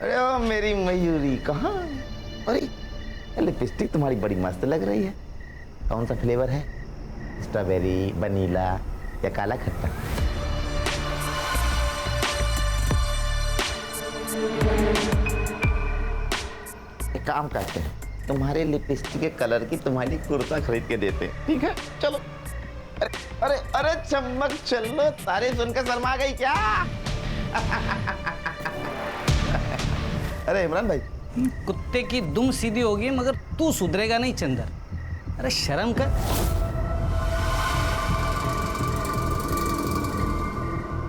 अरे ओ मेरी मयूरी कहाँ? अरे लिपस्टिक तुम्हारी बड़ी मस्त लग रही है। कौन सा फ्लेवर है? स्ट्रॉबेरी, वनीला या काला खट्टा? एक काम करते हैं, तुम्हारे लिपस्टिक के कलर की तुम्हारी कुर्ता खरीद के देते हैं, ठीक है? चलो। अरे अरे अरे चमक चलो, तारे सुनकर शर्मा गई क्या? अरे इमरान भाई, कुत्ते की दुम सीधी होगी मगर तू सुधरेगा नहीं चंदर। अरे शर्म कर।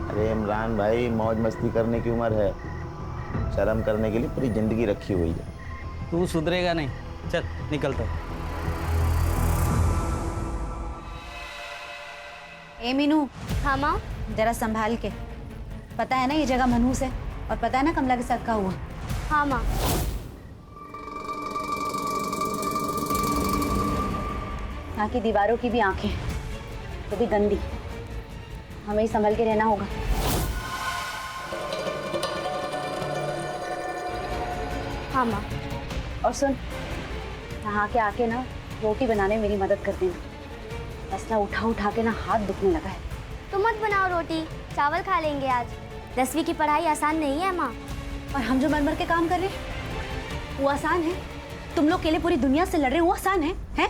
अरे इमरान भाई, मौज मस्ती करने की उम्र है, शर्म करने के लिए पूरी जिंदगी रखी हुई है। तू सुधरेगा नहीं, चल निकलता हूं। ए मीनू, हाँ माँ। जरा संभाल के। पता है ना ये जगह मनहूस है, और पता है ना कमला के साथ क्या हुआ। हाँ माँ। यहाँ की दीवारों की भी आंखें, वो भी गंदी। हमें ही संभल के रहना होगा। हाँ माँ। और सुन, यहाँ के आके ना रोटी बनाने में मेरी मदद कर देना। असला उठा उठा के ना हाथ दुखने लगा है। तुम मत बनाओ रोटी, चावल खा लेंगे आज। 10वीं की पढ़ाई आसान नहीं है माँ। और हम जो मर के काम कर रहे हैं वो आसान है? तुम लोग के लिए पूरी दुनिया से लड़ रहे हैं, वो आसान है? हैं?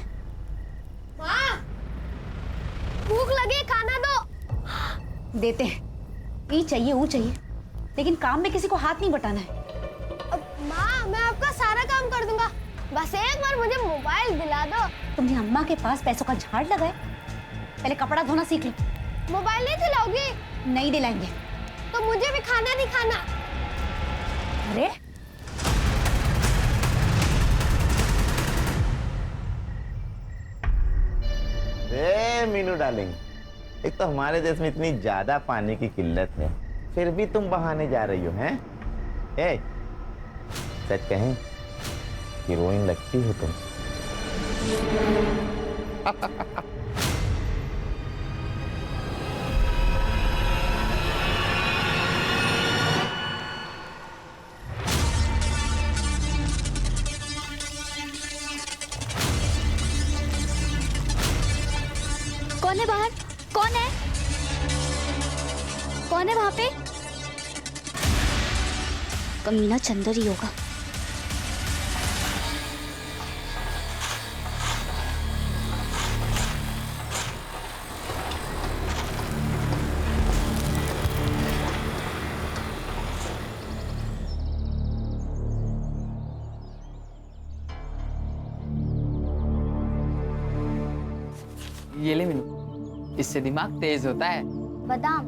माँ, भूख लगी, खाना दो। देते हैं, ये चाहिए वो चाहिए, लेकिन काम में किसी को हाथ नहीं बटाना है। माँ, मैं आपका सारा काम कर दूंगा, बस एक बार मुझे मोबाइल दिला दो। तुमने अम्मा के पास पैसों का झाड़ लगाए? पहले कपड़ा धोना सीख लो। मोबाइल नहीं दिलाओगी? नहीं दिलाएंगे। तो मुझे भी खाना नहीं खाना। अरे मीनू डार्लिंग, एक तो हमारे देश में इतनी ज्यादा पानी की किल्लत है, फिर भी तुम बहाने जा रही हो, हैं? सच कहें, हीरोइन लगती हो तुम। कौन है बाहर? कौन है? कौन है वहां पे? कमीना चंदर ही होगा। ये ले मीनू, इससे दिमाग तेज होता है। बादाम?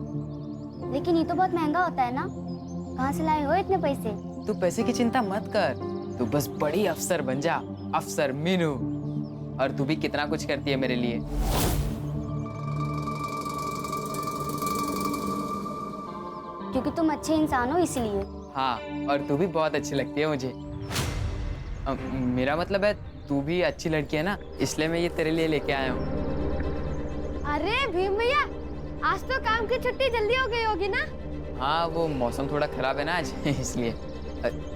लेकिन ये तो बहुत महंगा होता है ना, कहाँ से लाए हो इतने पैसे? तू पैसे की चिंता मत कर, तू बस बड़ी अफसर बन जा, अफसर मीनू। और तू भी कितना कुछ करती है मेरे लिए। क्योंकि तुम अच्छे इंसान हो इसलिए। हाँ, और तू भी बहुत अच्छी लगती है मुझे। मेरा मतलब है तू भी अच्छी लड़की है ना, इसलिए मैं ये तेरे लिए लेके आया हूँ। अरे भीम भैया, आज तो काम की छुट्टी जल्दी हो गई होगी ना? हाँ, वो मौसम थोड़ा खराब है ना आज इसलिए।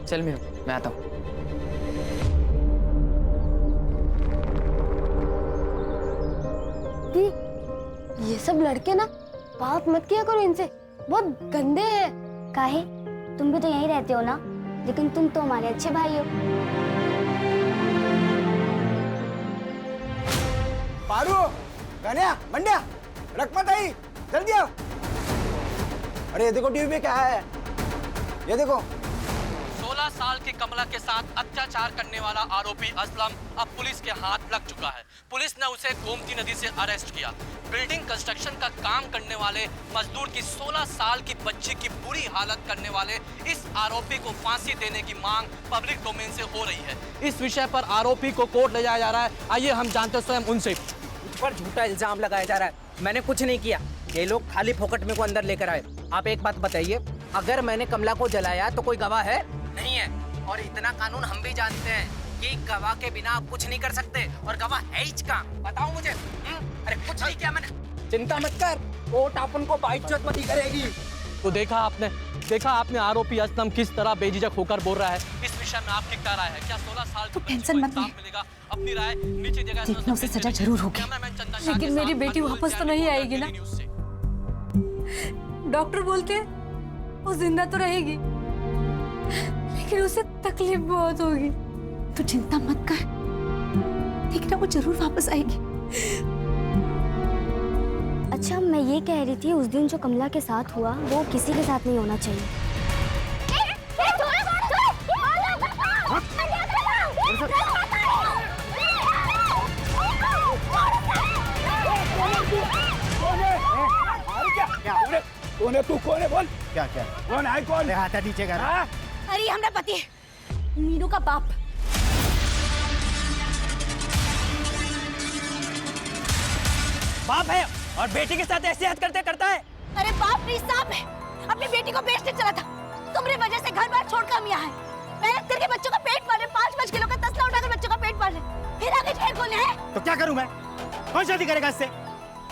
चल मीनू, मैं आता हूँ। ये सब लड़के ना, बात मत किया करो इनसे, बहुत गंदे हैं। काहे? तुम भी तो यहीं रहते हो ना, लेकिन तुम तो हमारे अच्छे भाई हो। पारू, कन्या, मंड्या, रखमत आई, जल्दी आओ। अरे ये देखो टीवी पे क्या है, ये देखो। 16 साल की कमला के साथ अत्याचार करने वाला आरोपी असलम अब पुलिस के हाथ लग चुका है। पुलिस ने उसे गोमती नदी से अरेस्ट किया। बिल्डिंग कंस्ट्रक्शन का काम करने वाले मजदूर की 16 साल की बच्ची की बुरी हालत करने वाले इस आरोपी को फांसी देने की मांग पब्लिक डोमेन से हो रही है। इस विषय पर आरोपी को कोर्ट ले जाया जा रहा है। आइए हम जानते हैं स्वयं उनसे। मुझ पर झूठा इल्जाम लगाया जा रहा है, मैंने कुछ नहीं किया। ये लोग खाली फोकट में को अंदर लेकर आए। आप एक बात बताइए, अगर मैंने कमला को जलाया तो कोई गवाह है? नहीं है। और इतना कानून हम भी जानते हैं कि गवाह के बिना आप कुछ नहीं कर सकते, और गवाह है ही कहाँ? बताओ मुझे। अरे कुछ नहीं किया मैंने। चिंता मत कर, कोर्ट अपन को बाइज्जत मत करेगी। तो देखा आपने, देखा आपने आरोपी असलम किस तरह बेझिझक होकर बोल रहा है। इस विषय में आपकी क्या राय है? क्या 16 साल तो टेंशन मत ले। मिलेगा? अपनी राय नीचे जगह देखना उसे सजा जरूर होगी। लेकिन मेरी बेटी वापस तो नहीं आएगी ना? डॉक्टर बोलते हैं वो जिंदा तो रहेगी, लेकिन उसे तकलीफ बहुत होगी। तू चिंता मत कर, देखना वो जरूर वापस आएगी। अच्छा, मैं ये कह रही थी उस दिन जो कमला के साथ हुआ वो किसी के साथ नहीं होना चाहिए। कौन है तू? कौन है बोल? क्या क्या कौन है? कौन? हाथ नीचे कर। अरे हमरा पति है, मीनू का बाप। बाप है और बेटी के साथ ऐसे हद करता है। अरे बाप नहीं, सांप है। अपनी बेटी को बेचने चला था, तुम्हारी वजह से घर बार छोड़कर हम यहाँ आए। मेहनत करके बच्चों का पेट पाल रहे, 5-5 किलो का तसला उठाकर बच्चों का पेट पाल रहे, फिर आगे जेल खोलने हैं। तो क्या करूं मैं? कौन शादी करेगा इससे?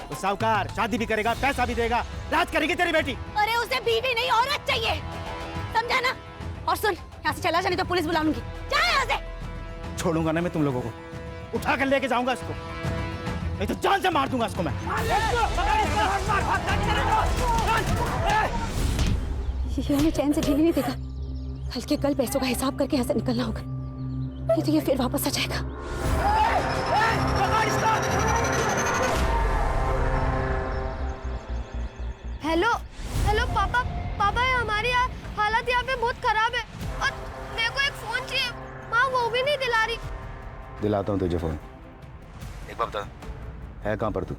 तो साहूकार शादी भी करेगा, पैसा भी देगा, राज करेगी तेरी बेटी। अरे उसे बीवी नहीं औरत चाहिए, समझा ना? और सुन, यहाँ से चला जा नहीं तो पुलिस बुला लूंगी। जा यहाँ से। छोड़ूंगा ना मैं तुम लोगों को, उठा कर लेके जाऊंगा इसको, नहीं तो जान से मार दूंगा इसको मैं। ये हमें चैन से जीने नहीं देगा। कल के कल पैसों का हिसाब करके यहाँ से निकलना होगा, नहीं तो ये फिर वापस आ जाएगा। हेलो हेलो पापा, पापा हमारी हालत यहाँ पे बहुत खराब है और मेरे को एक फोन चाहिए। माँ वो भी नहीं दिला रही। दिलाता हूँ तुझे फोन। एक बार बता, है कहाँ पर तू?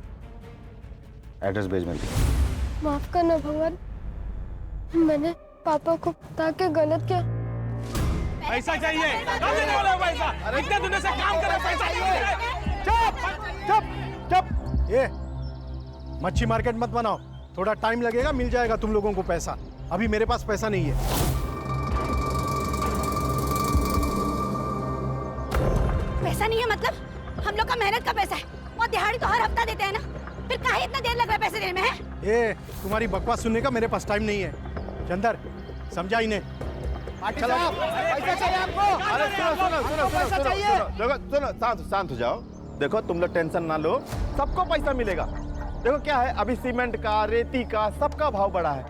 एड्रेस भेज मेरे को। माफ करना भगवान, मैंने पापा को बता के गलत किया। पैसा चाहिए, कहाँ देने वाला है पैसा? इतने दिनों से काम कर रहे, पैसा चाहिए। चुप चुप चुप। ये मच्छी मार्केट मत बनाओ, थोड़ा टाइम लगेगा, मिल जाएगा तुम लोगों को पैसा। अभी मेरे पास पैसा नहीं है। पैसा नहीं है मतलब? हम लोग का मेहनत का पैसा है और दिहाड़ी तो हर हफ्ता देते हैं ना, फिर काहे इतना देर लग रहा है पैसे देने में? है ये तुम्हारी बकवास सुनने का मेरे पास टाइम नहीं है। चंदर समझा इन्हें। चलो पैसा चाहिए आपको। अरे सुनो, शांत हो जाओ। देखो तुम लोग टेंशन ना लो, सबको पैसा मिलेगा। देखो क्या है, अभी सीमेंट का, रेती का, सबका भाव बढ़ा है,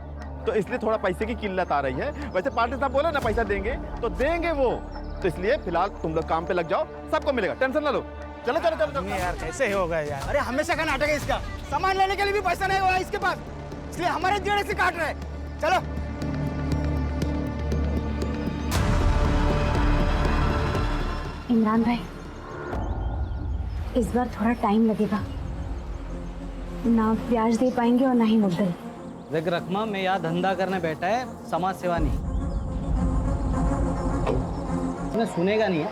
तो इसलिए थोड़ा पैसे की किल्लत आ रही है। वैसे पार्टी साहब बोले ना पैसा देंगे तो देंगे वो, तो इसलिए फिलहाल तुम लोग काम पे लग जाओ, सबको मिलेगा, टेंशन ना लो। चलो चलो चलो चलो। यार कैसे होगा यार? अरे हमेशा का नाटक है इसका। सामान लेने के लिए भी पैसा नहीं होगा इसके पास, इसलिए हमारे जेड़े से काट रहे हैं। चलो इमरान भाई, इस बार थोड़ा टाइम लगेगा, ना ब्याज दे पाएंगे और ना ही मुद्दल। देख रखमा, मैं यहाँ धंधा करने बैठा है, समाज सेवा नहीं। मैं सुनेगा नहीं है।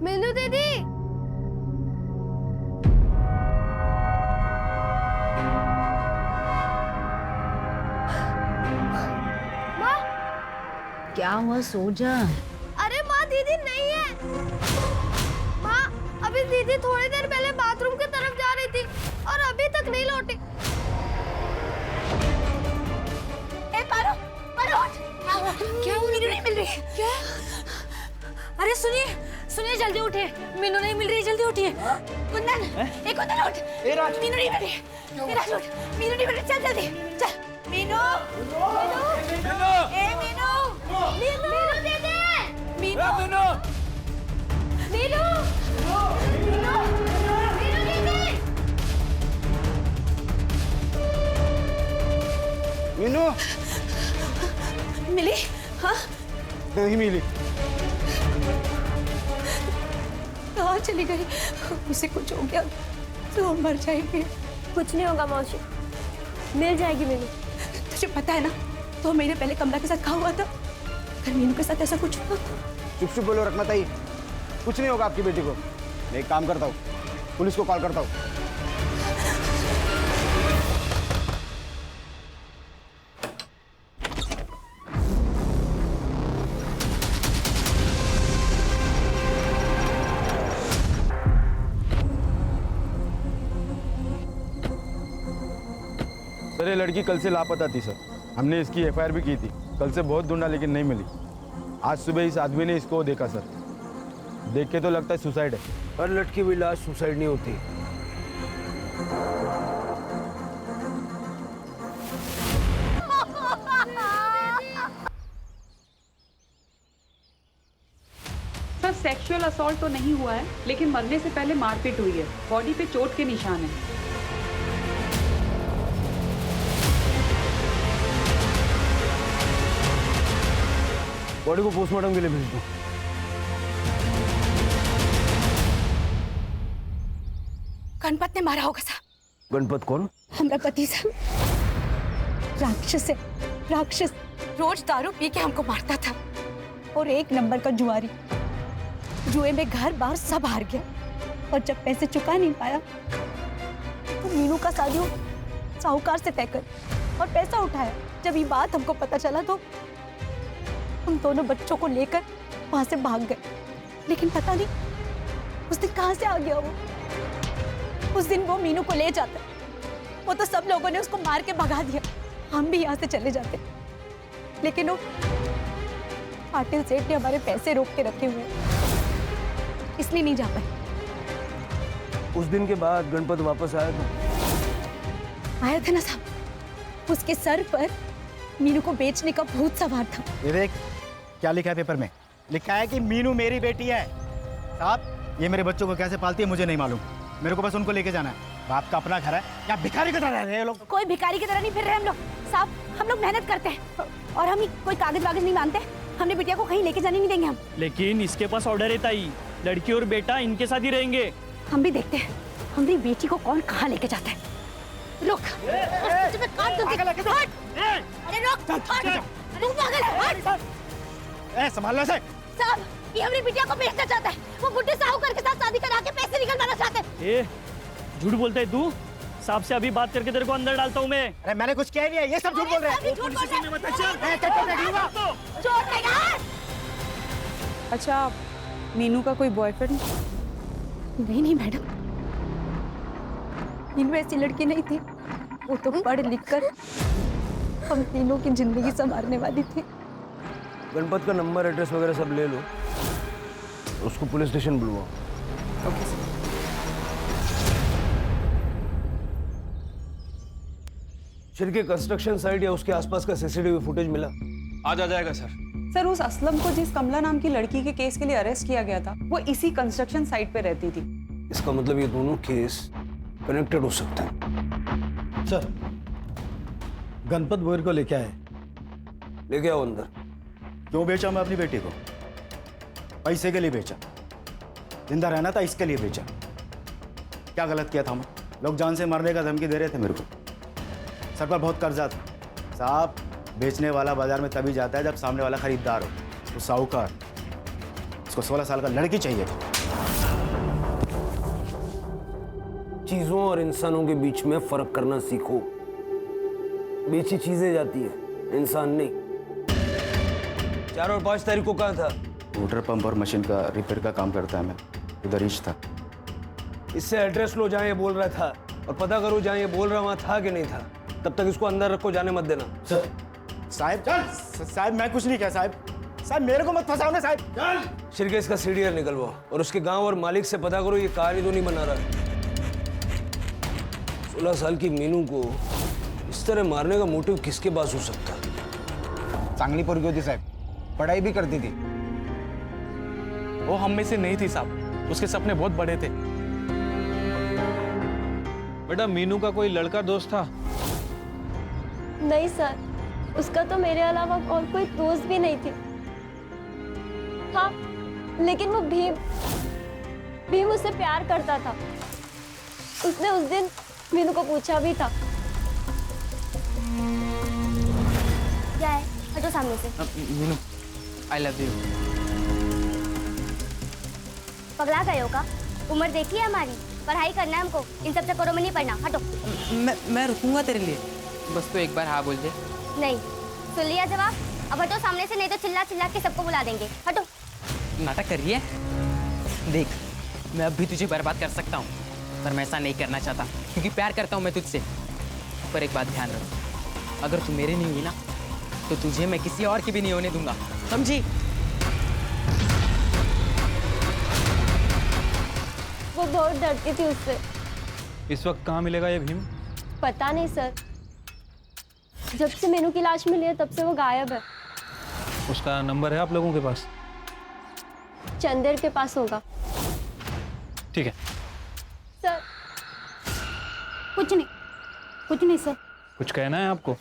मीनू दीदी, माँ क्या हुआ? सो जा। अरे माँ दीदी नहीं है। माँ अभी दीदी थोड़ी देर पहले बाथरूम की तरफ जा रही थी और अभी तक नहीं लौटी। ए पारो, पारो उठ। क्या मीनू नहीं मिल रही? क्या? अरे सुनिए सुनिए, जल्दी उठिए, मीनू नहीं मिल रही, जल्दी उठिए। कुंदन, ए कुंदन उठ। मीनू नहीं मिल रही। ए राज उठ, मीनू नहीं मिल रही, चल जल्दी चल। मीनू, मीनू, ए मीनू, मीनू दीदी, मीनू, मीनू, मीनू, मीनू, मीनू दीदी। मीनू मिली? हाँ, नहीं मिली। कहाँ चली गई? उसे कुछ हो गया तो हम मर जाएंगे। कुछ नहीं होगा मौसी, मिल जाएगी मीनू। तुझे पता है ना, तो मेरे पहले कमला के साथ कहा हुआ था, अगर मीनू के साथ ऐसा कुछ हुआ। चुप चुप बोलो रखमत आई, कुछ नहीं होगा आपकी बेटी को। मैं एक काम करता हूँ, पुलिस को कॉल करता हूँ। सर ये लड़की कल से लापता थी सर। हमने इसकी एफआईआर भी की थी। कल से बहुत ढूंढा लेकिन नहीं मिली। आज सुबह इस आदमी ने इसको देखा सर। देख के तो लगता है सुसाइड है। हर लड़की भी लाश सुसाइड नहीं होती। सर सेक्सुअल असॉल्ट तो नहीं हुआ है, लेकिन मरने से पहले मारपीट हुई है। बॉडी पे चोट के निशान हैं। बॉडी को पोस्टमार्टम के लिए भेज दो। गणपत ने मारा होगा साहब। गणपत कौन? हमारा पति साहब राक्षस है, राक्षस। रोज दारू पी के हमको मारता था और एक नंबर का जुआरी। जुए में घर बार सब हार गया और जब पैसे चुका नहीं पाया तो मीनू का शादी साहूकार से तय कर और पैसा उठाया। जब ये बात हमको पता चला तो हम दोनों बच्चों को लेकर वहां से भाग गए। लेकिन पता नहीं उस दिन कहां से आ गया वो। उस दिन वो मीनू को ले जाता, वो तो सब लोगों ने उसको मार के भगा दिया। हम भी यहाँ से चले जाते, लेकिन वो पाटिल सेठ ने हमारे पैसे रोक के रखे हुए, इसलिए नहीं जा पाए। उस दिन के बाद गणपत वापस आया था? आया था ना साहब। उसके सर पर मीनू को बेचने का भूत सवार था। ये देख क्या लिखा है पेपर में। लिखा है कि मीनू मेरी बेटी है। साहब ये मेरे बच्चों को कैसे पालती है मुझे नहीं मालूम। मेरे को बस उनको लेके जाना है। बाप का अपना घर है या भिखारी की तरह रह रहे हैं लोग? कोई भिखारी की तरह नहीं फिर रहे हम लोग साहब। हम लोग मेहनत करते हैं और हम कोई कागज वागज नहीं मानते। हमने बिटिया को कहीं लेके जाने नहीं देंगे हम। लेकिन इसके पास ऑर्डर है ताई, लड़की और बेटा इनके साथ ही रहेंगे। हम भी देखते हैं हमारी बेटी को कौन कहाँ लेके जाता है। रुक, तुम्हें काट दूंगी। हट! अरे रुक, हट! तू पागल है, हट! संभालना से। साहब ये हमारी बिटिया को बेचना चाहता है। वो बुड्ढे साहूकार के साथ शादी करा के पैसे निकलवाना चाहता है। ए, झूठ बोलता है तू। साहब से अभी बात करके तेरे को अंदर डालता हूँ मैं। अरे मैंने कुछ किया ही नहीं है, ये सब झूठ बोल रहे हैं। अच्छा, मीनू का कोई बॉयफ्रेंड? नहीं मैडम, मीनू ऐसी लड़की नहीं थी। वो तो पढ़ लिख कर हम तीनों की जिंदगी संवारने वाली थी। गणपत का नंबर एड्रेस वगैरह सब ले लो, उसको पुलिस स्टेशन बुलवाओ। Okay sir. शहर के कंस्ट्रक्शन साइट या उसके आसपास का सीसीटीवी फुटेज मिला? आज आ जाएगा सर। सर उस असलम को जिस कमला नाम की लड़की के केस के लिए अरेस्ट किया गया था, वो इसी कंस्ट्रक्शन साइट पे रहती थी। इसका मतलब ये दोनों केस कनेक्टेड हो सकते हैं। सर गणपत बोर को लेके आए। लेके आओ अंदर। क्यों बेचा मैं अपनी बेटी को? पैसे के लिए बेचा। जिंदा रहना था इसके लिए बेचा। क्या गलत किया था मैं? लोग जान से मरने का धमकी दे रहे थे मेरे को। सर पर बहुत कर्जा था साहब। बेचने वाला बाजार में तभी जाता है जब सामने वाला खरीदार हो। तो साहूकार, उसको 16 साल का लड़की चाहिए था। चीजों और इंसानों के बीच में फर्क करना सीखो। बेची चीजें जाती है, इंसान नहीं। 4 और 5 तारीख को कहाँ था? मोटर पंप और मशीन का रिपेयर का काम करता है मैं, उधर ही था। इससे एड्रेस लो जहाँ ये बोल रहा था और पता करो जहाँ ये बोल रहा वहाँ था कि नहीं था। तब तक इसको अंदर रखो, जाने मत देना। सर साहब मैं कुछ नहीं किया साहब मेरे को मत फंसाओ ना साहब। शिरकेश का सीडीआर निकलवाओ और उसके गांव और मालिक से पता करो ये कहानी तो नहीं बना रहा है। 16 साल की मीनू को इस तरह मारने का मोटिव किसके पास हो सकता है? चांगली पोरगी होती साहब, पढ़ाई भी करती थी। वो हम में से नहीं थी साहब, उसके सपने बहुत बड़े थे। बेटा मीनू का कोई लड़का दोस्त था? नहीं सर, उसका तो मेरे अलावा और कोई दोस्त भी नहीं थी। हाँ, लेकिन वो भीम उससे प्यार करता था। उसने उस दिन मीनू को पूछा भी था। क्या है? हटो सामने से। Meenu, I love you. पगला गए हो का? उम्र देखी है हमारी, पढ़ाई करना है हमको, इन सब चक्करों में नहीं पड़ना। हटो। मैं रुकूंगा तेरे लिए, बस तो एक बार हाँ बोल दे। नहीं, सुन लिया जवाब। अब हटो सामने से, नहीं तो चिल्ला चिल्ला के सबको बुला देंगे। हटो। नाटक कर रही है? देख, मैं अब भी तुझे बर्बाद कर सकता हूँ, पर मैं ऐसा नहीं करना चाहता क्योंकि प्यार करता हूँ मैं तुझसे। पर एक बात ध्यान रख, अगर तू मेरे नहीं हुई ना तो तुझे मैं किसी और की भी नहीं होने दूंगा, समझी? वो बहुत डरती थी उससे। इस वक्त कहाँ मिलेगा ये भीम? पता नहीं सर, जब से मीनू की लाश मिली है तब से वो गायब है। उसका नंबर है आप लोगों के पास? चंदेर के पास होगा। ठीक है। सर कुछ नहीं सर। कुछ कहना है आपको?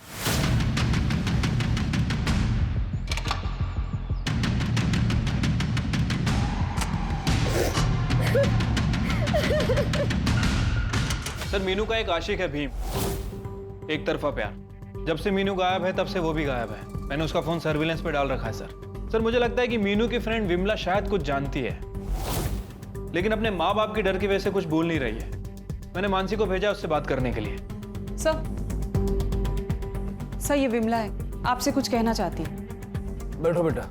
सर मीनू का एक आशिक है भीम, एक तरफा प्यार। जब से मीनू गायब है तब से वो भी गायब है। मैंने उसका फोन सर्विलेंस पे डाल रखा है सर। मुझे लगता है कि मीनू की फ्रेंड विमला शायद कुछ जानती है, लेकिन अपने माँ बाप की डर की वजह से कुछ बोल नहीं रही है। मैंने मानसी को भेजा उससे बात करने के लिए। सर ये विमला है, आपसे कुछ कहना चाहती है। बैठो बेटा।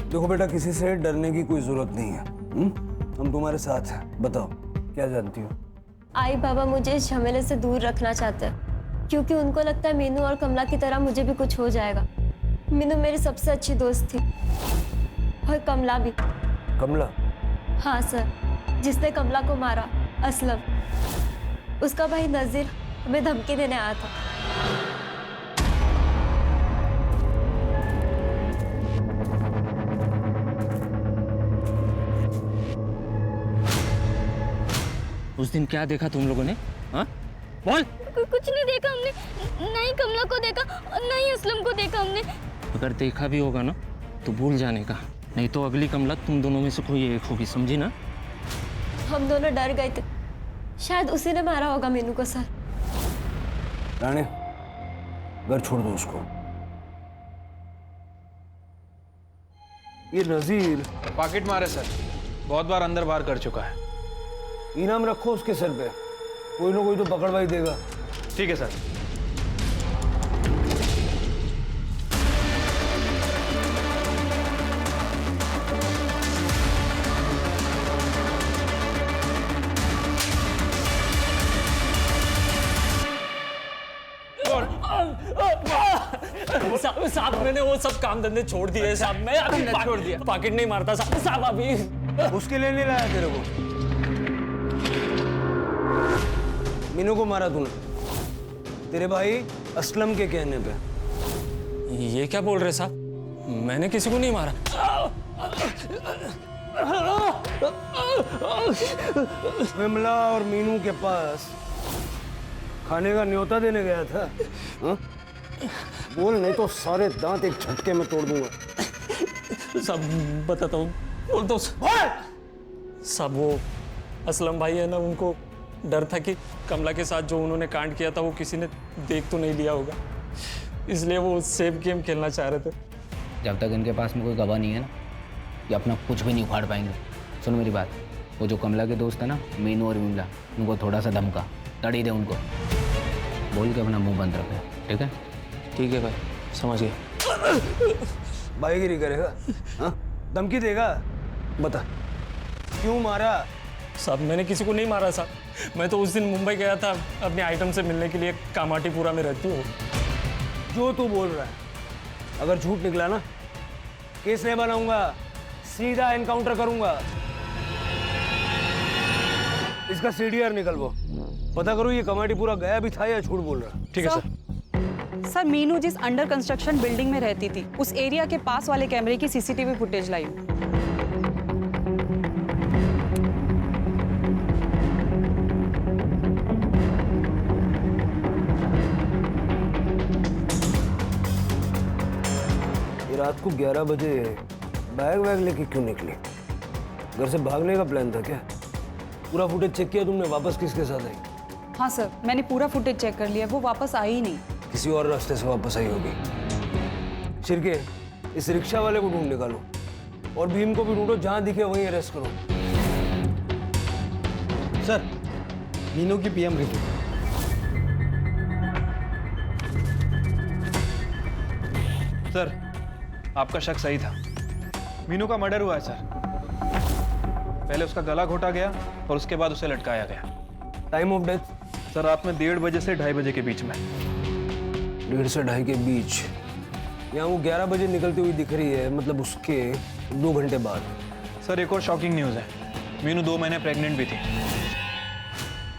देखो बेटा, किसी से डरने की कोई जरूरत नहीं है। हम तुम्हारे साथ हैं। बताओ क्या जानती हो? आई बाबा मुझे इस झमेले से दूर रखना चाहते हैं, क्योंकि उनको लगता है मीनू और कमला की तरह मुझे भी कुछ हो जाएगा। मीनू मेरी सबसे अच्छी दोस्त थी, और कमला भी। कमला? हाँ सर, जिसने कमला को मारा, असलम। उसका भाई नजीर हमें धमकी देने आया था। उस दिन क्या देखा तुम लोगों ने? हाँ बोल। कुछ नहीं देखा हमने, नहीं कमला को देखा और नहीं असलम को देखा हमने। अगर देखा भी होगा ना तो भूल जाने का, नहीं तो अगली कमला तुम दोनों में से कोई एक होगी, समझी ना? हम दोनों डर गए थे, शायद उसी ने मारा होगा मीनू को। सर राणे, घर छोड़ दो उसको। ये नजीर पॉकेट मारे सर, बहुत बार अंदर बाहर कर चुका है। इनाम रखो उसके सर पे, कोई ना कोई तो पकड़वाई देगा। ठीक है सर। साहब मैंने वो सब काम धंधे छोड़ दिए साहब। मैं अभी छोड़ दिया, पॉकेट नहीं मारता साहब अभी। उसके लिए नहीं लाया तेरे को? मीनू को मारा तूने तेरे भाई असलम के कहने पे। ये क्या बोल रहे साहब? मैंने किसी को नहीं मारा। विमला और मीनू के पास खाने का न्योता देने गया था। हा? बोल, नहीं तो सारे दांत एक झटके में तोड़ दूंगा। सब बताता हूँ, बोल दो सब। वो असलम भाई है ना, उनको डर था कि कमला के साथ जो उन्होंने कांड किया था वो किसी ने देख तो नहीं लिया होगा, इसलिए वो सेफ गेम खेलना चाह रहे थे। जब तक इनके पास में कोई गवाह नहीं है ना, ये अपना कुछ भी नहीं उखाड़ पाएंगे। सुनो मेरी बात, वो जो कमला के दोस्त है ना, मीनू और विमला, उनको थोड़ा सा धमका, तड़ी दे उनको, बोल के अपना मुंह बंद रखे। ठीक है? ठीक है भाई, समझ गए। भाईगिरी करेगा? हाँ? धमकी देगा? बता क्यों मारा? साहब मैंने किसी को नहीं मारा साहब। मैं तो उस दिन मुंबई गया था अपने आइटम से मिलने के लिए, कामाटीपुरा में रहती हूँ। जो तू बोल रहा है अगर झूठ निकला ना, केस नहीं बनाऊंगा, सीधा एनकाउंटर करूंगा। इसका सीडीआर निकलवो, पता करो ये कमाटीपुरा गया भी था या झूठ बोल रहा। ठीक है सर। सर मीनू जिस अंडर कंस्ट्रक्शन बिल्डिंग में रहती थी, उस एरिया के पास वाले कैमरे की सीसीटीवी फुटेज लाई। रात को 11 बजे बैग वैग लेके क्यों निकली? घर से भागने का प्लान था क्या? पूरा फुटेज चेक किया तुमने? वापस किसके साथ आई? हाँ सर, मैंने पूरा फुटेज चेक कर लिया, वो वापस आई ही नहीं। किसी और रास्ते से वापस आई होगी। शिरके, इस रिक्शा वाले को ढूंढ निकालो और भीम को भी ढूंढो, जहां दिखे वहीं अरेस्ट करो। सर, मीनू की पीएम रिपोर्ट। सर, आपका शक सही था, मीनू का मर्डर हुआ है सर। पहले उसका गला घोटा गया और उसके बाद उसे लटकाया गया। टाइम ऑफ डेथ सर रात में 1:30 बजे से 2:30 बजे के बीच में। 1:30 से 2:30 के बीच? यहाँ वो 11 बजे निकलती हुई दिख रही है, मतलब उसके 2 घंटे बाद। सर एक और शॉकिंग न्यूज़ है, मीनू 2 महीने प्रेग्नेंट भी थी।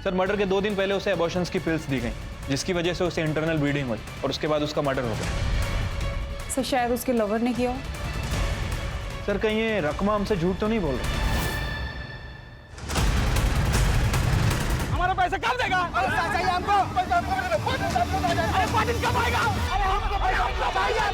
सर मर्डर के 2 दिन पहले उसे एबॉर्शंस की पिल्स दी गई, जिसकी वजह से उसे इंटरनल ब्लीडिंग हुई और उसके बाद उसका मर्डर हो गया। सर शायद उसके लवर ने किया हो। सर कहीं ये रकमा हमसे झूठ तो नहीं बोल रही? हमारा पैसा कब देगा? पैसा चाहिए हमको। अरे पाटिल कब आएगा? अरे हमको पैसा चाहिए।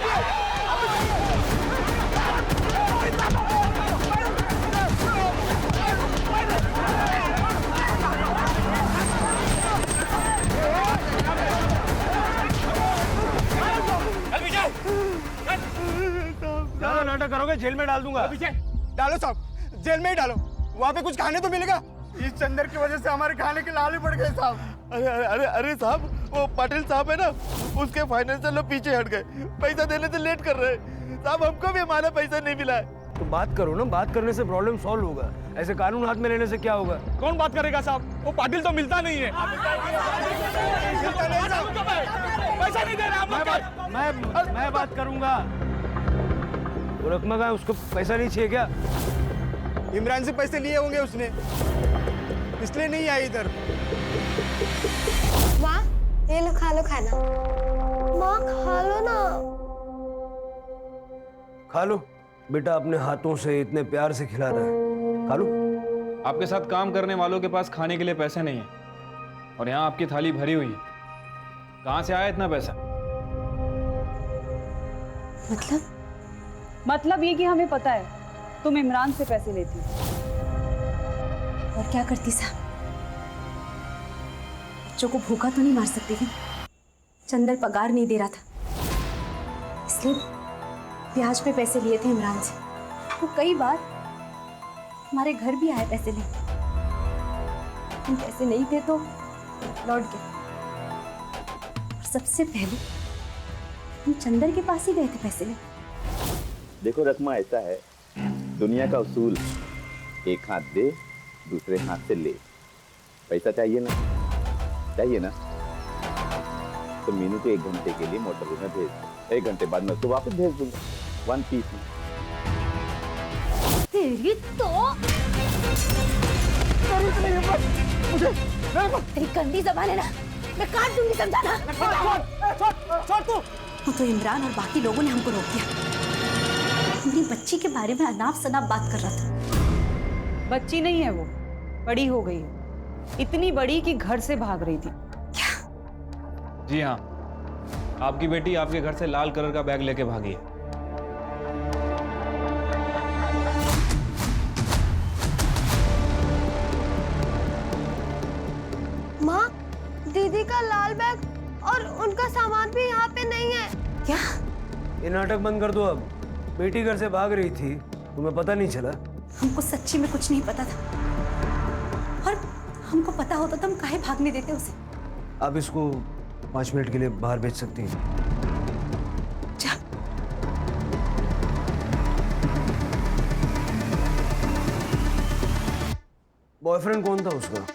ज्यादा नाटक करोगे जेल में डाल दूंगा। डालो साहब, जेल में ही डालो। वहाँ पे कुछ खाने तो मिलेगा। इस चंदर की वजह से हमारे खाने के लाल ही पड़ गए साहब। अरे अरे अरे साहब, वो पाटिल साहब है ना, उसके फाइनेंशियल लोग पीछे हट गए, पैसा देने से लेट कर रहे हैं। साहब हमको भी हमारा पैसा नहीं मिला है। तो बात करो ना, बात करने से प्रॉब्लम सॉल्व होगा। ऐसे कानून हाथ में लेने से क्या होगा? कौन बात करेगा साहब? वो पाटिल तो मिलता नहीं है। पैसा नहीं दे रहा। मैं बात करूंगा। वो रकमा का उसको पैसा नहीं चाहिए क्या? इमरान से पैसे लिए होंगे उसने, इसलिए नहीं आई इधर। माँ ये लो, खा लो खाना। माँ खा लो ना। खा लो बेटा, अपने हाथों से इतने प्यार से खिला रहा है, खा लो। आपके साथ काम करने वालों के पास खाने के लिए पैसे नहीं है और यहाँ आपकी थाली भरी हुई है। कहाँ से आया इतना पैसा? मतलब ये कि हमें पता है तुम इमरान से पैसे लेती हो। और क्या करती साहब? बच्चों को भूखा तो नहीं मार सकती थी। चंदर पगार नहीं दे रहा था, इसलिए ब्याज पे पैसे लिए थे इमरान से। वो कई बार हमारे घर भी आए पैसे लेने। हम पैसे नहीं थे तो लौट गए। और सबसे पहले हम चंदर के पास ही गए थे पैसे लेने। देखो रकमा, ऐसा है दुनिया का उसूल, एक हाथ दे दूसरे हाथ से ले। पैसा चाहिए ना, चाहिए ना, तो मीनू को 1 घंटे के लिए मोटरवे में भेज दो। 1 घंटे बाद मैं उसको वापस भेज दूंगा 1 पीस में। तेरी तो तेरी गंदी जबान है ना, मैं काट दूंगी, समझा ना? छोड़ तू। वो तो इमरान और बाकी लोगों ने हमको रोक दिया। अपनी बच्ची के बारे में अनाप शनाप बात कर रहा था। बच्ची नहीं है वो, बड़ी हो गई है, इतनी बड़ी कि घर से भाग रही थी। जी हाँ, आपकी बेटी आपके घर से लाल कलर का बैग लेके भागी है। माँ, दीदी का लाल बैग और उनका सामान भी यहाँ पे नहीं है। क्या? ये नाटक बंद कर दो अब। बेटी घर से भाग रही थी, तुम्हें पता नहीं चला? हमको सच्ची में कुछ नहीं पता था, और हमको पता होता तो हम काहे भागने देते उसे। आप इसको 5 मिनट के लिए बाहर भेज सकती हैं। जा। बॉयफ्रेंड कौन था उसका?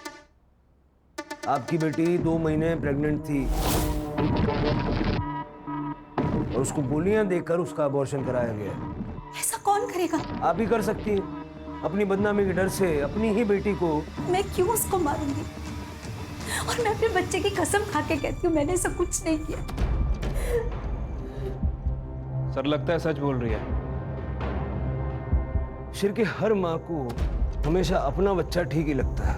आपकी बेटी 2 महीने प्रेग्नेंट थी और उसको गोलियां देकर उसका अबॉर्शन कराया गया। ऐसा कौन करेगा? आप ही कर सकती हैं। अपनी बदनामी के डर से अपनी ही बेटी को। मैं क्यों उसको मारूंगी? और मैं अपने बच्चे की कसम खा के कहती हूँ मैंने ऐसा कुछ नहीं किया। सर लगता है सच बोल रही है। शिर के हर माँ को हमेशा अपना बच्चा ठीक ही लगता है।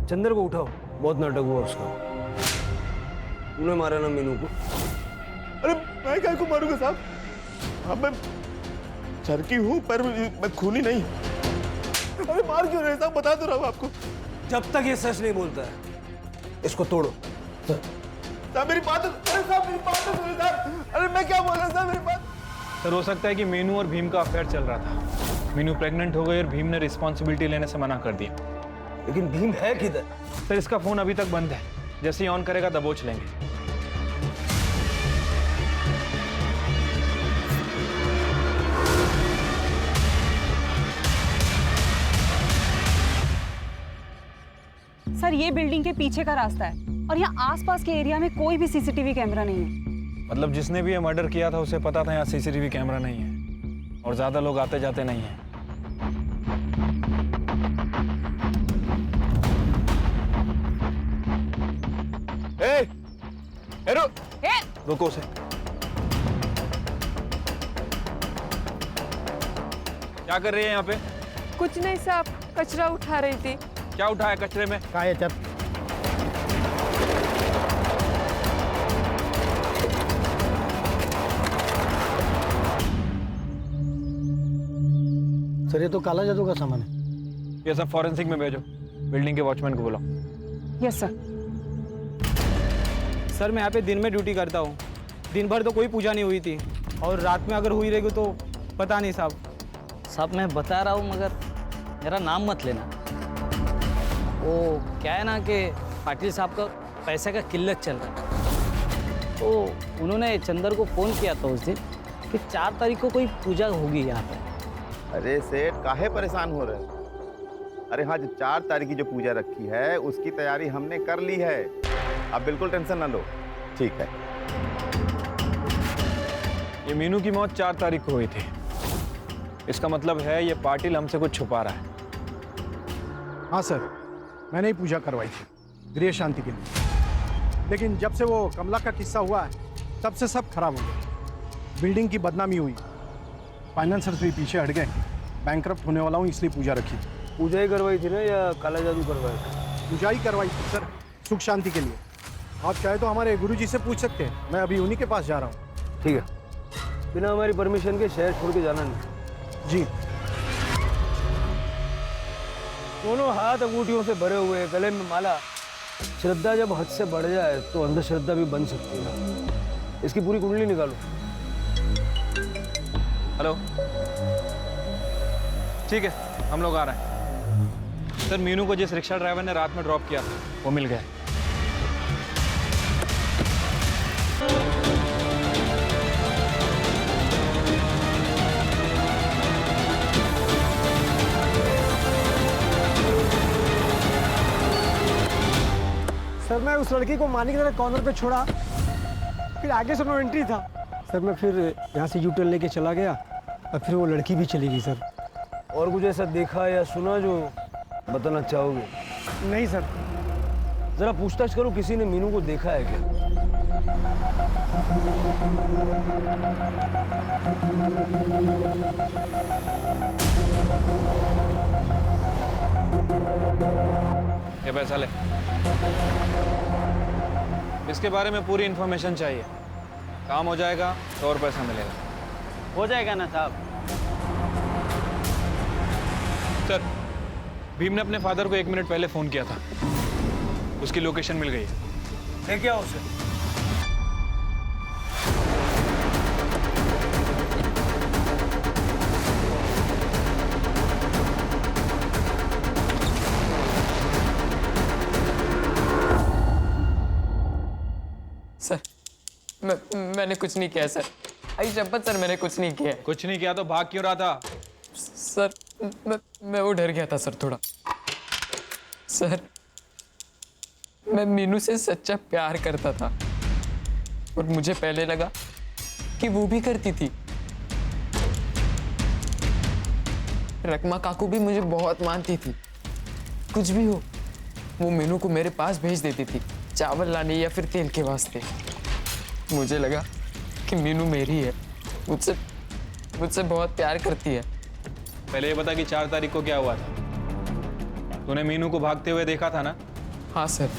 चंदर को उठाओ, बहुत नाटक हुआ उसका। उन्हें मारा ना मीनू को। अरे मैं क्या को मारूंगा साहब? हाँ मैं चरकी हूँ पर मैं खूनी नहीं। अरे मार क्यों रहे साहब? बता तो रहा हूँ आपको। जब तक ये सच नहीं बोलता है इसको तोड़ो। साहब मेरी बात, अरे साहब मेरी बात तो सुनिए साहब। अरे मैं क्या बोल रहा साहब, मेरी बात। सर हो सकता है कि मीनू और भीम का अफेयर चल रहा था। मीनू प्रेग्नेंट हो गई और भीम ने रिस्पॉन्सिबिलिटी लेने से मना कर दिया। लेकिन भीम है किधर? सर इसका फोन अभी तक बंद है, जैसे ही ऑन करेगा दबोच लेंगे। सर ये बिल्डिंग के पीछे का रास्ता है और यहाँ आसपास के एरिया में कोई भी सीसीटीवी कैमरा नहीं है। मतलब जिसने भी ये मर्डर किया था उसे पता था यहाँ सीसीटीवी कैमरा नहीं है और ज्यादा लोग आते जाते नहीं हैं। रुको उसे। क्या कर रही है यहाँ पे? कुछ नहीं साहब, कचरा उठा रही थी। क्या उठाया कचरे में? कहाँ है? चल सर, ये तो काला जादू का सामान है। ये सब फॉरेंसिक में भेजो। बिल्डिंग के वॉचमैन को बुलाओ। Yes sir. सर मैं यहाँ पे दिन में ड्यूटी करता हूँ। दिन भर तो कोई पूजा नहीं हुई थी और रात में अगर हुई रहेगी तो पता नहीं साहब। साहब मैं बता रहा हूँ मगर मेरा नाम मत लेना। वो क्या है ना कि पाटिल साहब का पैसे का किल्लत चल रहा है, तो उन्होंने चंदर को फ़ोन किया था उस दिन कि 4 तारीख को कोई पूजा होगी यहाँ पर। अरे सेठ काहे परेशान हो रहे हैं? अरे हाँ, जो 4 तारीख की जो पूजा रखी है उसकी तैयारी हमने कर ली है। आप बिल्कुल टेंशन ना लो। ठीक है। ये मीनू की मौत 4 तारीख को हुई थी। इसका मतलब है ये पाटिल हमसे कुछ छुपा रहा है। हाँ सर, मैंने ही पूजा करवाई थी गृह शांति के लिए, लेकिन जब से वो कमला का किस्सा हुआ है तब से सब खराब हो गया। बिल्डिंग की बदनामी हुई, फाइनेंसर्स भी पीछे हट गए। बैंकरप्ट होने वाला हूँ इसलिए पूजा रखी थी। पूजा ही करवाई थी ना या काला जादू करवाया? पूजा ही करवाई थी सर, सुख शांति के लिए। आप चाहे तो हमारे गुरुजी से पूछ सकते हैं, मैं अभी उन्हीं के पास जा रहा हूँ। ठीक है, बिना हमारी परमिशन के शहर छोड़ के जाना नहीं। जी। दोनों हाथ अंगूठियों से भरे हुए, गले में माला। श्रद्धा जब हद से बढ़ जाए तो अंधश्रद्धा भी बन सकती है। इसकी पूरी कुंडली निकालो। हेलो, ठीक है, हम लोग आ रहे हैं। सर, मीनू को जिस रिक्शा ड्राइवर ने रात में ड्रॉप किया वो मिल गया। सर मैं उस लड़की को मारने की तरह कॉर्नर पे छोड़ा, फिर आगे से नो एंट्री था। सर मैं फिर यहाँ से यूटर्न लेके चला गया और फिर वो लड़की भी चली गई सर। और कुछ ऐसा देखा या सुना जो बताना चाहोगे? नहीं सर। जरा पूछताछ करो, किसी ने मीनू को देखा है क्या? ये पैसा ले। इसके बारे में पूरी इन्फॉर्मेशन चाहिए। काम हो जाएगा तो और पैसा मिलेगा। हो जाएगा ना साहब? सर, भीम ने अपने फादर को 1 मिनट पहले फोन किया था। उसकी लोकेशन मिल गई है। लेके आओ उसे। सर, मैंने कुछ नहीं किया सर। आई शपथ सर, मैंने कुछ नहीं किया। कुछ नहीं किया तो भाग क्यों रहा था? सर मैं वो डर गया था सर थोड़ा। सर मैं मीनू से सच्चा प्यार करता था और मुझे पहले लगा कि वो भी करती थी। रकमा काकू भी मुझे बहुत मानती थी। कुछ भी हो वो मीनू को मेरे पास भेज देती थी, चावल लाने या फिर तेल के वास्ते। मुझे लगा कि मीनू मेरी है, मुझसे बहुत प्यार करती है। पहले ये बता कि 4 तारीख को क्या हुआ था? तूने मीनू को भागते हुए देखा था ना? हाँ सर,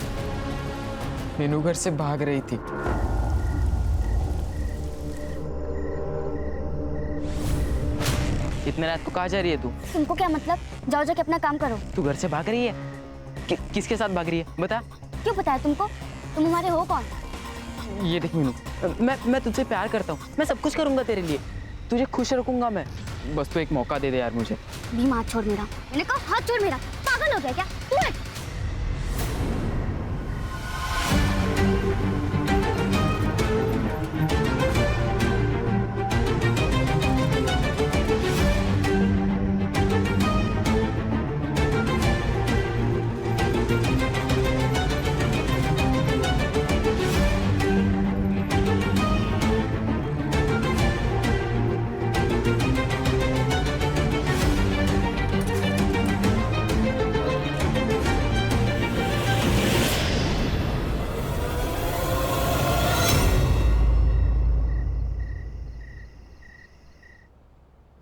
मीनू घर से भाग रही थी। इतने रात को कहाँ जा रही है तू? तुमको क्या मतलब? जाओ जाके अपना काम करो। तू घर से भाग रही है? किसके साथ भाग रही है बता? क्यों पता है तुमको? तुम हमारे हो कौन? ये देख मीनू, मैं तुझसे प्यार करता हूँ। मैं सब कुछ करूंगा तेरे लिए, तुझे खुश रखूंगा मैं। बस तू एक मौका दे दे यार मुझे। भीम हाथ छोड़ मेरा। मैंने कहा हाथ छोड़ मेरा। पागल हो गया क्या तू?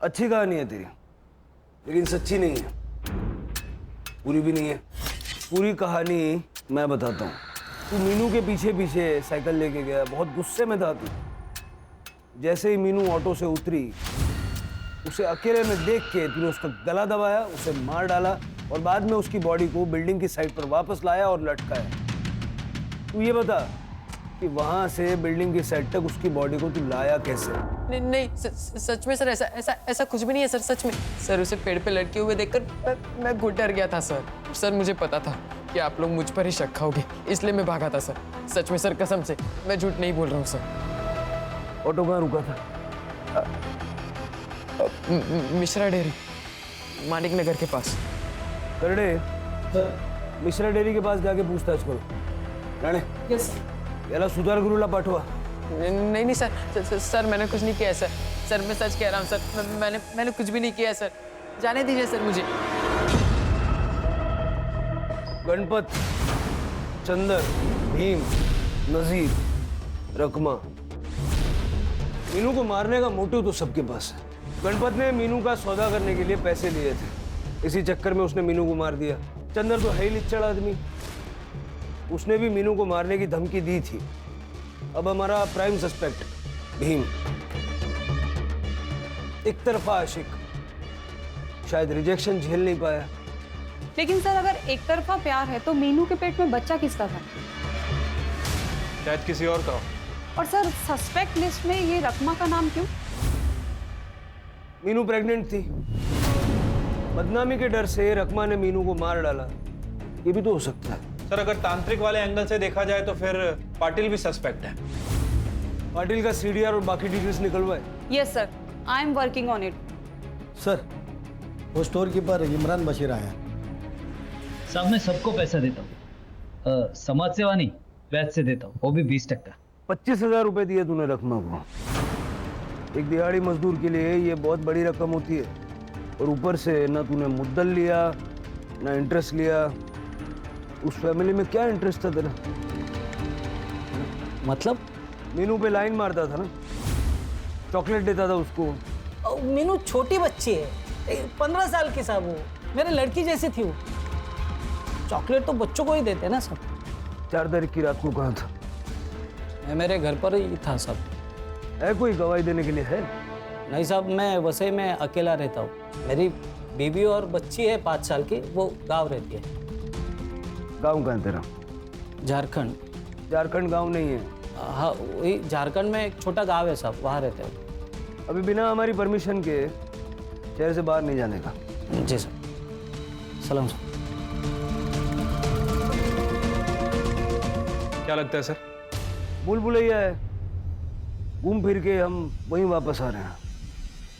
अच्छी कहानी है तेरी, लेकिन सच्ची नहीं है, पूरी भी नहीं है। पूरी कहानी मैं बताता हूँ। तू मीनू के पीछे पीछे साइकिल लेके गया, बहुत गुस्से में था तू। जैसे ही मीनू ऑटो से उतरी, उसे अकेले में देख के तूने उसका गला दबाया, उसे मार डाला और बाद में उसकी बॉडी को बिल्डिंग की साइड पर वापस लाया और लटकाया। तू ये बता कि वहां से बिल्डिंग की साइड तक उसकी बॉडी को तू लाया कैसे? नहीं, सच में सर, ऐसा कुछ भी नहीं है सर, सच में। सर उसे पेड़ पे लटके हुए देखकर मैं घुट डर गया था सर। सर मुझे पता था कि आप लोग मुझ पर ही शक खाओगे, इसलिए मैं भागा था सर। सच में सर, कसम से, मैं झूठ नहीं बोल रहा हूँ सर। ऑटो कहाँ रुका था? मिश्रा डेयरी, मानिक नगर के पास। करड़े, मिश्रा डेयरी के पास जाके पूछताछ करो। राणे, यस याला सुधार गुरुला पाठवा। नहीं सर, मैंने कुछ नहीं किया है सर, मैं सच कह रहा हूँ सर, मैंने कुछ भी नहीं किया है सर, जाने दीजिए सर मुझे। गणपत, चंदर, भीम, नजीर, रकमा, मीनू को मारने का मोटिव तो सबके पास है। गणपत ने मीनू का सौदा करने के लिए पैसे लिए थे, इसी चक्कर में उसने मीनू को मार दिया। चंदर तो है ही लिच्चड़ आदमी, उसने भी मीनू को मारने की धमकी दी थी। अब हमारा प्राइम सस्पेक्ट भीम, एक तरफा आशिक, शायद रिजेक्शन झेल नहीं पाया। लेकिन सर, अगर एक तरफा प्यार है तो मीनू के पेट में बच्चा किसका था? शायद किसी और का हो। और सर, सस्पेक्ट लिस्ट में ये रकमा का नाम क्यों? मीनू प्रेग्नेंट थी, बदनामी के डर से रकमा ने मीनू को मार डाला, ये भी तो हो सकता है। सर अगर तांत्रिक वाले एंगल से देखा जाए तो फिर पाटिल भी सस्पेक्ट है। पाटिल का सीडीआर और बाकी डिटेल्स निकलवाए। Yes sir, I am working on it. Sir, वो स्टोर कीपर इमरान बशीर आया। साहब मैं सबको पैसा देता हूँ, समाज सेवा नहीं, वैध से देता हूँ, वो भी 20%। 25,000 रुपए दिए तूने रकमा को। एक दिहाड़ी मजदूर के लिए ये बहुत बड़ी रकम होती है, और ऊपर से ना तूने मुद्दल लिया ना इंटरेस्ट लिया। उस फैमिली में क्या इंटरेस्ट था तेरा? मतलब? मीनू पे लाइन मारता था ना, चॉकलेट देता था उसको। मीनू छोटी बच्ची है, 15 साल की साहब, वो मेरे लड़की जैसी थी। वो चॉकलेट तो बच्चों को ही देते हैं ना सब। 4 तारीख की रात को कहाँ था? मैं मेरे घर पर ही था सब। है कोई गवाही देने के लिए? है नहीं साहब, मैं वसई में अकेला रहता हूँ। मेरी बीवी और बच्ची है 5 साल की, वो गांव रहती है। गांव कहाँ तेरा? झारखंड। झारखंड गांव नहीं है। हाँ, वही झारखंड में एक छोटा गांव है साहब, वहाँ रहते हैं। अभी बिना हमारी परमिशन के शहर से बाहर नहीं जाने का। जी सर। सलाम सर। क्या लगता है सर? भूल भुलैया है, घूम फिर के हम वहीं वापस आ रहे हैं।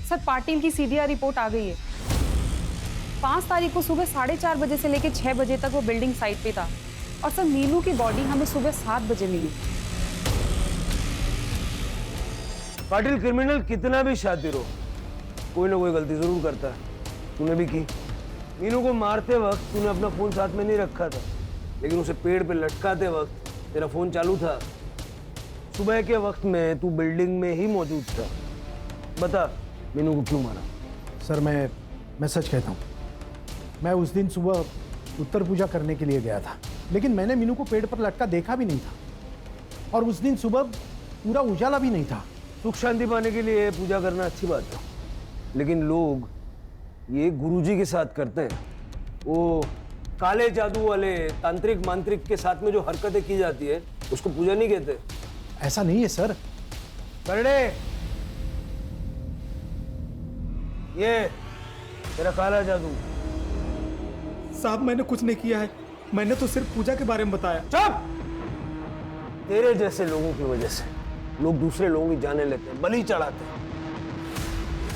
सर, पाटिल की सीडीआर रिपोर्ट आ गई है। 5 तारीख को सुबह 4:30 बजे से लेकर 6 बजे तक वो बिल्डिंग साइट पे था। और सर, मीनू की बॉडी हमें सुबह 7 बजे मिली। पाटिल क्रिमिनल कितना भी शातिर हो, कोई ना कोई गलती जरूर करता है। तूने भी की। मीनू को मारते वक्त तूने अपना फोन साथ में नहीं रखा था, लेकिन उसे पेड़ पे लटकाते वक्त तेरा फोन चालू था। सुबह के वक्त में तू बिल्डिंग में ही मौजूद था। बता, मीनू को क्यों मारा? सर, मैं सच कहता हूँ, मैं उस दिन सुबह उत्तर पूजा करने के लिए गया था, लेकिन मैंने मीनू को पेड़ पर लटका देखा भी नहीं था। और उस दिन सुबह पूरा उजाला भी नहीं था। सुख शांति पाने के लिए पूजा करना अच्छी बात है, लेकिन लोग ये गुरुजी के साथ करते हैं। वो काले जादू वाले तांत्रिक मांत्रिक के साथ में जो हरकतें की जाती है, उसको पूजा नहीं कहते। ऐसा नहीं है सर। करड़े, ये तेरा काला जादू। साहब, मैंने कुछ नहीं किया है, मैंने तो सिर्फ पूजा के बारे में बताया। चुप! तेरे जैसे लोगों की वजह से लोग दूसरे लोगों की जाने लेते हैं, बलि चढ़ाते हैं।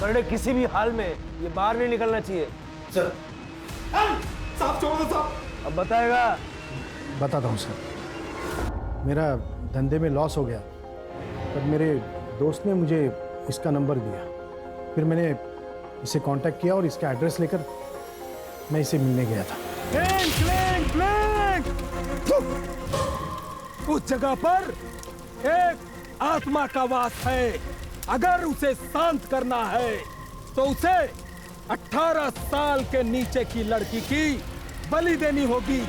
करड़े, किसी भी हाल में ये बाहर नहीं निकलना चाहिए। सर, साहब छोड़ दो साहब। अब बताएगा? बताता हूँ सर। मेरा धंधे में लॉस हो गया, तब मेरे दोस्त ने मुझे इसका नंबर दिया। फिर मैंने इसे कांटेक्ट किया और इसका एड्रेस लेकर मैं इसे मिलने गया था। Clank, clank, clank! उस जगह पर एक आत्मा का वास है। अगर उसे शांत करना है तो उसे 18 साल के नीचे की लड़की की बलि देनी होगी।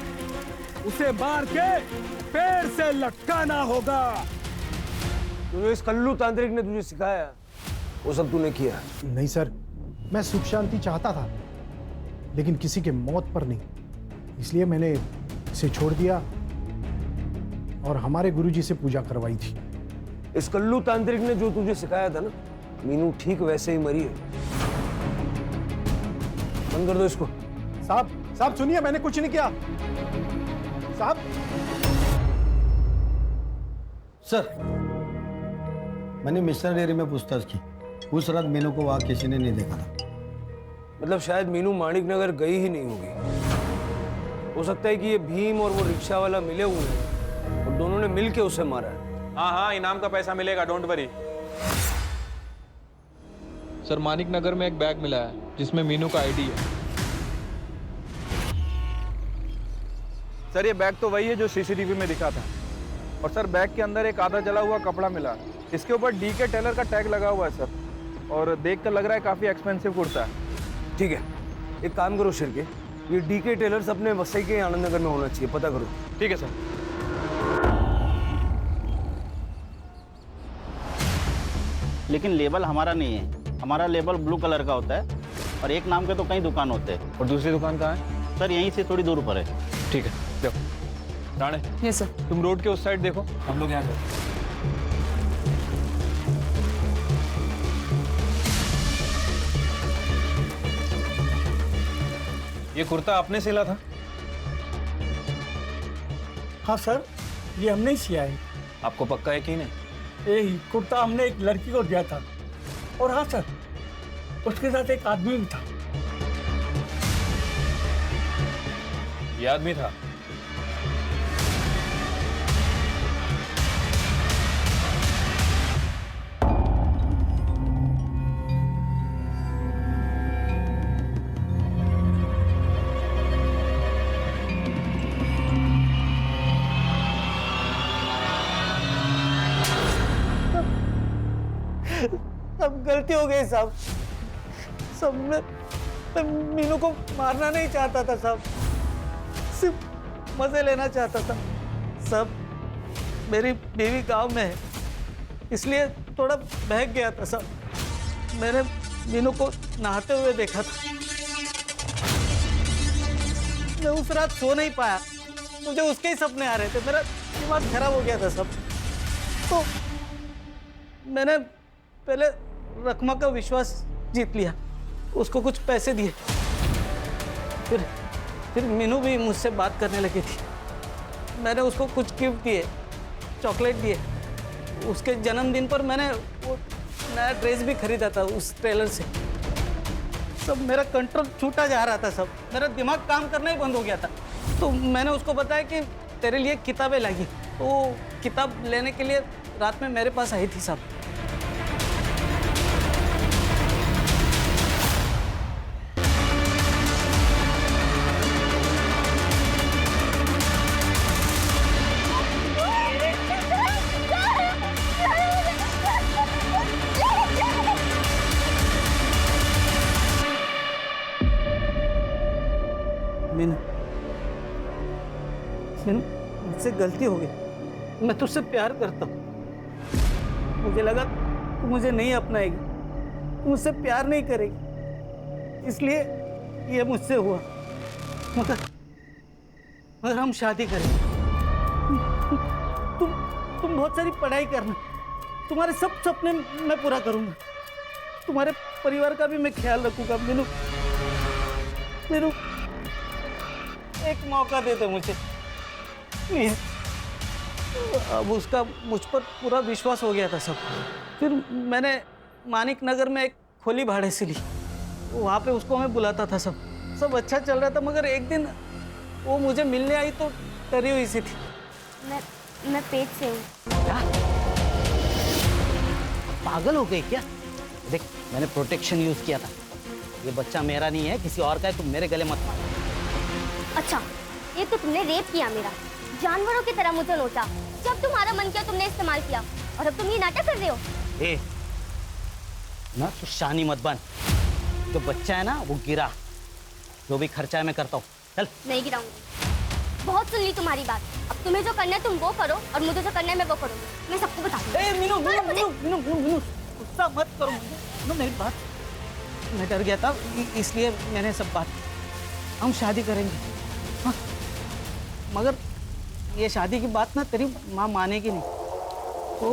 उसे मार के पेड़ से लटकाना होगा। जो इस कल्लू तांत्रिक ने तुझे सिखाया वो सब तूने किया? नहीं सर, मैं सुख शांति चाहता था, लेकिन किसी के मौत पर नहीं। इसलिए मैंने इसे छोड़ दिया और हमारे गुरुजी से पूजा करवाई थी। इस कल्लू तांत्रिक ने जो तुझे सिखाया था ना, मीनू ठीक वैसे ही मरी है। बंद कर दो इसको। साहब सुनिए, मैंने कुछ नहीं किया। साहब। सर, मैंने मिश्रा डेयरी में पूछताछ की। उस रात मीनू को वहां किसी ने नहीं देखा था। मतलब शायद मीनू माणिक नगर गई ही नहीं होगी। हो सकता है कि ये भीम और वो रिक्शा वाला मिले हुए हैं और दोनों ने मिलके उसे मारा है। हाँ, इनाम का पैसा मिलेगा, डोंट वरी। सर, मानिक नगर में एक बैग मिला है जिसमें मीनू का आईडी है। सर, ये बैग तो वही है जो सीसीटीवी में दिखा था। और सर, बैग के अंदर एक आधा जला हुआ कपड़ा मिला। इसके ऊपर डीके टेलर का टैग लगा हुआ है सर, और देख कर लग रहा है काफी एक्सपेंसिव कुर्ता है। ठीक है, एक काम करो शिरके, ये डीके टेलर्स अपने वसई के आनंद नगर में होना चाहिए, पता करो। ठीक है सर। लेकिन लेबल हमारा नहीं है, हमारा लेबल ब्लू कलर का होता है और एक नाम के तो कई दुकान होते हैं। और दूसरी दुकान कहाँ है? सर, यहीं से थोड़ी दूर पर है। ठीक है, देखो राणे। Yes sir. तुम रोड के उस साइड देखो, हम लोग यहाँ से। ये कुर्ता आपने सिला था? हाँ सर, ये हमने ही सिया है। आपको पक्का यकीन है? यही कुर्ता हमने एक लड़की को दिया था। और हाँ सर, उसके साथ एक आदमी भी था। ये आदमी था? अब गलती हो गई साहब। सब मैं मीनू को मारना नहीं चाहता था साहब, सिर्फ मजे लेना चाहता था। सब मेरी बीवी गांव में है, इसलिए थोड़ा बहक गया था साहब। मैंने मीनू को नहाते हुए देखा था। मैं उस रात सो नहीं पाया, मुझे उसके ही सपने आ रहे थे। मेरा दिमाग खराब हो गया था सब। तो मैंने पहले रकमा का विश्वास जीत लिया, उसको कुछ पैसे दिए। फिर मीनू भी मुझसे बात करने लगी थी। मैंने उसको कुछ गिफ्ट दिए, चॉकलेट दिए। उसके जन्मदिन पर मैंने वो नया ड्रेस भी खरीदा था उस टेलर से। सब मेरा कंट्रोल छूटा जा रहा था, सब मेरा दिमाग काम करना ही बंद हो गया था। तो मैंने उसको बताया कि तेरे लिए किताबें लागी। तो किताब लेने के लिए रात में मेरे पास आई थी साहब। मुझसे गलती हो गई। मैं तुझसे प्यार करता हूँ। मुझे लगा तू मुझे नहीं अपनाएगी, तू मुझसे प्यार नहीं करेगी, इसलिए ये मुझसे हुआ। मगर हम शादी करेंगे। तुम बहुत सारी पढ़ाई करना, तुम्हारे सब सपने मैं पूरा करूंगा। तुम्हारे परिवार का भी मैं ख्याल रखूंगा। मीनू, मीनू, एक मौका दे दे मुझे प्लीज। अब उसका मुझ पर पूरा विश्वास हो गया था सब। फिर मैंने मानिक नगर में एक खोली भाड़े से ली, वहाँ पे उसको मैं बुलाता था। सब अच्छा चल रहा था, मगर एक दिन वो मुझे मिलने आई तो डरी हुई सी थी। मैं पेट से हूँ। क्या? पागल हो गई क्या? देख, मैंने प्रोटेक्शन यूज किया था। ये बच्चा मेरा नहीं है, किसी और का है। तुम मेरे गले मत मार। अच्छा, ये तो तुमने रेप किया मेरा, जानवरों की तरह मुझे नोचा। जब तुम्हारा मन किया तुमने इस्तेमाल किया, और अब तुम ये नाटक कर रहे हो। ए, ना तो शानी मत बन। जो बच्चा है ना वो गिरा, जो भी खर्चा है मैं करता हूँ। चल। नहीं गिराऊंगी। बहुत सुन ली तुम्हारी बात। अब तुम्हें जो करना है तुम वो करो और मुझे जो करना है मैं वो करूंगी। मैं सबको बता दूंगी। मीनू गुस्सा मत करो मीनू, मेरी बात। मैं डर गया था इसलिए मैंने सब बात। हम शादी करेंगे, हाँ। मगर ये शादी की बात ना तेरी माँ मानेगी नहीं, तो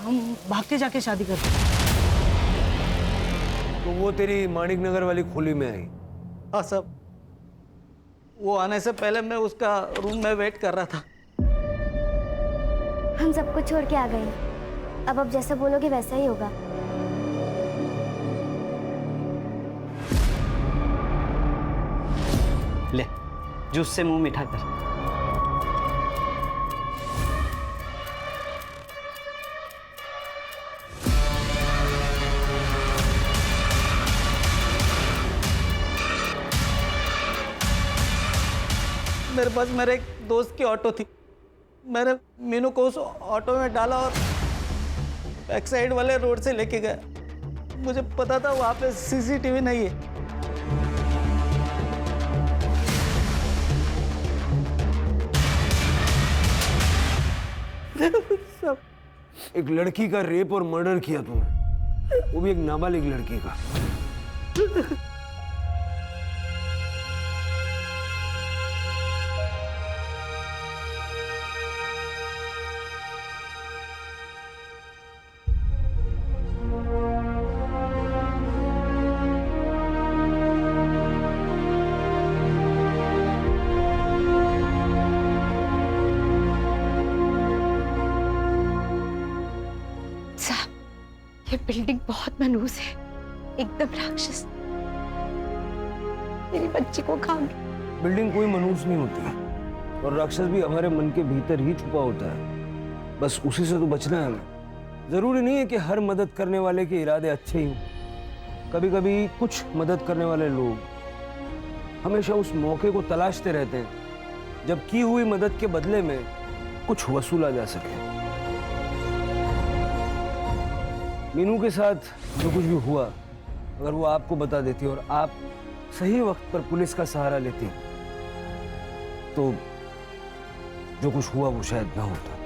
हम भाग के जाके शादी करते। तो वो तेरी माणिक नगर वाली खोली में आई? हाँ सब, वो आने से पहले मैं उसका रूम में वेट कर रहा था। हम सब कुछ छोड़ के आ गए। अब जैसा बोलोगे वैसा ही होगा। ले जूस से मुंह मीठा कर। मेरे पास मेरे एक दोस्त की ऑटो थी। मैंने मीनू को उस ऑटो में डाला और बैक साइड वाले रोड से लेके गया। मुझे पता था वहां पे सीसीटीवी नहीं है। सब एक लड़की का रेप और मर्डर किया तूने, वो भी एक नाबालिग लड़की का। ये बिल्डिंग बहुत मनहूस है, एकदम राक्षस। मेरी बच्ची को खा गई। बिल्डिंग कोई मनहूस नहीं होती, और राक्षस भी हमारे मन के भीतर ही छुपा होता है। बस उसी से तो बचना है हमें। जरूरी नहीं है कि हर मदद करने वाले के इरादे अच्छे ही हों। कभी कभी कुछ मदद करने वाले लोग हमेशा उस मौके को तलाशते रहते हैं जब की हुई मदद के बदले में कुछ वसूला जा सके। मीनू के साथ जो कुछ भी हुआ, अगर वो आपको बता देती और आप सही वक्त पर पुलिस का सहारा लेती, तो जो कुछ हुआ वो शायद ना होता।